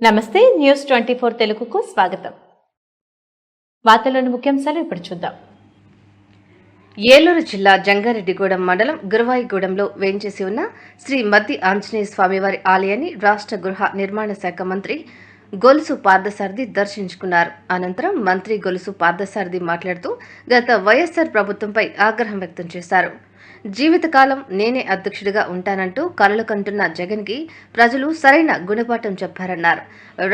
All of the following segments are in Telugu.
నమస్తే న్యూస్ 24 తెలుగుకు స్వాగతం. వార్తల్లోని ముఖ్యాంశాలు ఇప్పుడు చూద్దాం. ఏలూరు జిల్లా జంగారెడ్డిగూడెం మండలం గురువాయిగూడెంలో వేంచేసి ఉన్న శ్రీ మద్ది ఆంజనేయ స్వామివారి ఆలయాన్ని రాష్ట్ర గృహ నిర్మాణ శాఖ మంత్రి గొలుసు పార్థసారథి దర్శించుకున్నారు. అనంతరం మంత్రి గొలుసు పార్థసారథి మాట్లాడుతూ గత వైఎస్ఆర్ ప్రభుత్వంపై ఆగ్రహం వ్యక్తం చేశారు. జీవితకాలం నేనే అధ్యక్షుడిగా ఉంటానంటూ కలలు కంటున్న జగన్కి ప్రజలు సరైన గుణపాఠం చెప్పారన్నారు.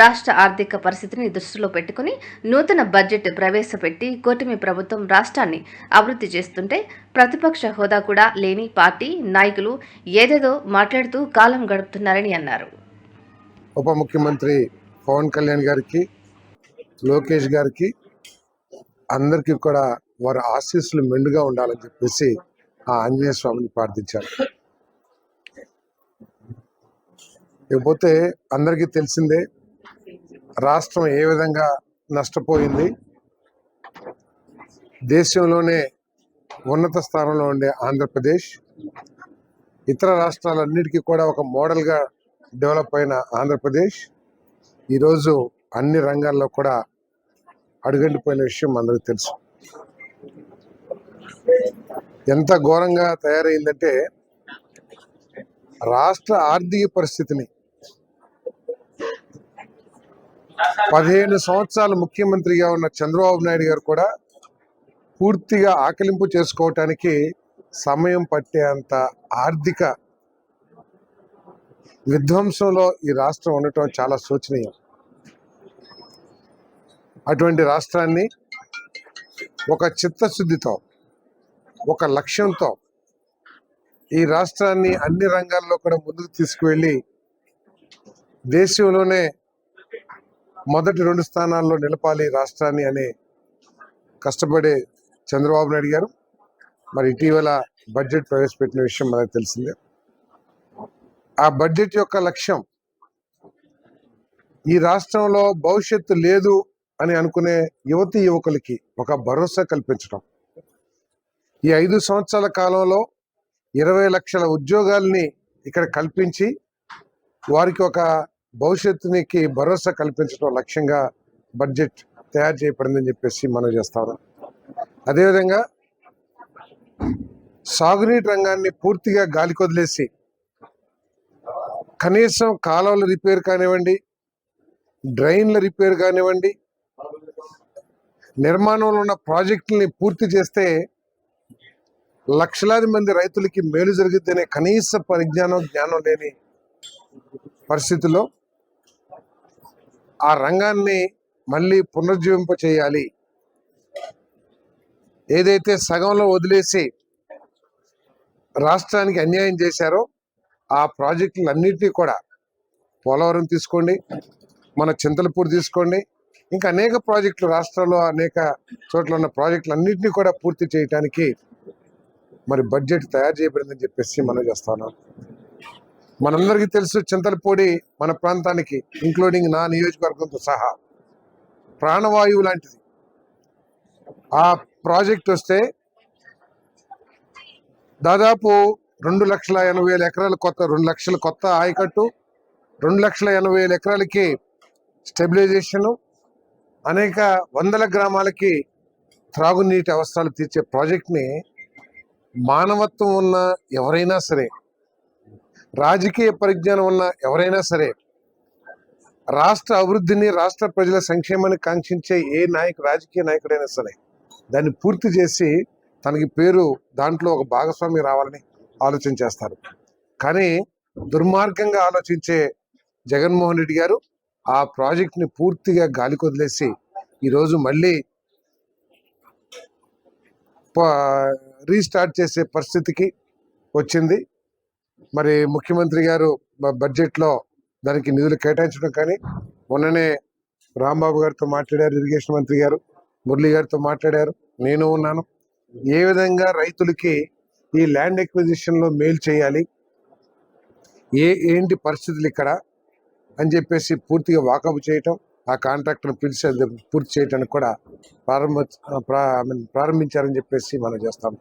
రాష్ట్ర ఆర్థిక పరిస్థితిని దృష్టిలో పెట్టుకుని నూతన బడ్జెట్ ప్రవేశపెట్టి కూటమి ప్రభుత్వం రాష్ట్రాన్ని అభివృద్ధి చేస్తుంటే ప్రతిపక్ష హోదా కూడా లేని పార్టీ నాయకులు ఏదేదో మాట్లాడుతూ కాలం గడుపుతున్నారని అన్నారు. ఉప ముఖ్యమంత్రి పవన్ కళ్యాణ్ గారికి, లోకేష్ గారికి అందరికీ కూడా వారి ఆశీస్సులు మెండుగా ఉండాలని చెప్పేసి ఆ ఆంజనేయ స్వామిని ప్రార్థించారు. ఇకపోతే అందరికీ తెలిసిందే రాష్ట్రం ఏ విధంగా నష్టపోయింది. దేశంలోనే ఉన్నత స్థానంలో ఉండే ఆంధ్రప్రదేశ్ ఇతర రాష్ట్రాలన్నిటికీ కూడా ఒక మోడల్గా డెవలప్ అయిన ఆంధ్రప్రదేశ్ ఈరోజు అన్ని రంగాల్లో కూడా అడుగంటిపోయిన విషయం అందరికీ తెలుసు. ఎంత ఘోరంగా తయారైందంటే రాష్ట్ర ఆర్థిక పరిస్థితిని 15 సంవత్సరాలు ముఖ్యమంత్రిగా ఉన్న చంద్రబాబు నాయుడు గారు కూడా పూర్తిగా ఆకలింపు చేసుకోవటానికి సమయం పట్టేంత ఆర్థిక విధ్వంసంలో ఈ రాష్ట్రం ఉండటం చాలా శోచనీయం. అటువంటి రాష్ట్రాన్ని ఒక చిత్తశుద్ధితో, ఒక లక్ష్యంతో ఈ రాష్ట్రాన్ని అన్ని రంగాల్లో కూడా ముందుకు తీసుకువెళ్ళి దేశంలోనే మొదటి 2 స్థానాల్లో నిలపాలి రాష్ట్రాన్ని అనే కష్టపడే చంద్రబాబు నాయుడు గారు మరి ఇటీవల బడ్జెట్ ప్రవేశపెట్టిన విషయం మనకు తెలిసిందే. ఆ బడ్జెట్ యొక్క లక్ష్యం ఈ రాష్ట్రంలో భవిష్యత్తు లేదు అని అనుకునే యువతీ యువకులకి ఒక భరోసా కల్పించడం. ఈ 5 సంవత్సరాల కాలంలో 20 లక్షల ఉద్యోగాల్ని ఇక్కడ కల్పించి వారికి ఒక భవిష్యత్తునికి భరోసా కల్పించడం లక్ష్యంగా బడ్జెట్ తయారు చేయబడిందని చెప్పేసి మనం చేస్తాం. అదేవిధంగా సాగునీటి రంగాన్ని పూర్తిగా గాలికొదిలేసి కనీసం కాలువల రిపేర్ కానివ్వండి, డ్రైన్ల రిపేర్ కానివ్వండి, నిర్మాణంలో ఉన్న ప్రాజెక్టుల్ని పూర్తి చేస్తే లక్షలాది మంది రైతులకి మేలు జరుగుతుందనే కనీస జ్ఞానం లేని పరిస్థితుల్లో ఆ రంగాన్ని మళ్ళీ పునరుజ్జీవింప చేయాలి. ఏదైతే సగంలో వదిలేసి రాష్ట్రానికి అన్యాయం చేశారో ఆ ప్రాజెక్టులన్నింటినీ కూడా పోలవరం తీసుకోండి, మన చింతలపూడి తీసుకోండి, ఇంకా అనేక ప్రాజెక్టులు రాష్ట్రంలో అనేక చోట్ల ఉన్న ప్రాజెక్టులన్నింటినీ కూడా పూర్తి చేయడానికి మరి బడ్జెట్ తయారు చేయబడిందని చెప్పేసి మనం చేస్తాను. మనందరికీ తెలుసు చింతలపూడి మన ప్రాంతానికి ఇంక్లూడింగ్ నా నియోజకవర్గంతో సహా ప్రాణవాయువు లాంటిది. ఆ ప్రాజెక్ట్ వస్తే దాదాపు 2,80,000 ఎకరాలు 2 లక్షల కొత్త ఆయకట్టు, 2,80,000 ఎకరాలకి స్టెబిలైజేషను, అనేక వందల గ్రామాలకి త్రాగునీటి అవసరాలు తీర్చే ప్రాజెక్ట్ని మానవత్వం ఉన్న ఎవరైనా సరే, రాజకీయ పరిజ్ఞానం ఉన్న ఎవరైనా సరే, రాష్ట్ర అభివృద్ధిని, రాష్ట్ర ప్రజల సంక్షేమాన్ని కాంక్షించే రాజకీయ నాయకుడైనా సరే దాన్ని పూర్తి చేసి తనకి పేరు దాంట్లో ఒక భాగస్వామి రావాలని ఆలోచన చేస్తారు. కానీ దుర్మార్గంగా ఆలోచించే జగన్మోహన్ రెడ్డి గారు ఆ ప్రాజెక్ట్ని పూర్తిగా గాలికి వదిలేసి ఈరోజు మళ్ళీ రీస్టార్ట్ చేసే పరిస్థితికి వచ్చింది. మరి ముఖ్యమంత్రి గారు బడ్జెట్లో దానికి నిధులు కేటాయించడం కానీ, మొన్ననే రాంబాబు గారితో మాట్లాడారు, ఇరిగేషన్ మంత్రి గారు మురళి గారితో మాట్లాడారు, నేను ఉన్నాను. ఏ విధంగా రైతులకి ఈ ల్యాండ్ ఎక్విజిషన్లో మేలు చేయాలి, ఏంటి పరిస్థితులు ఇక్కడ అని చెప్పేసి పూర్తిగా వాకప్ చేయటం, ఆ కాంట్రాక్టర్ని పిలిచి పూర్తి చేయడానికి కూడా ప్రారంభించారని చెప్పేసి మనం చేస్తాం.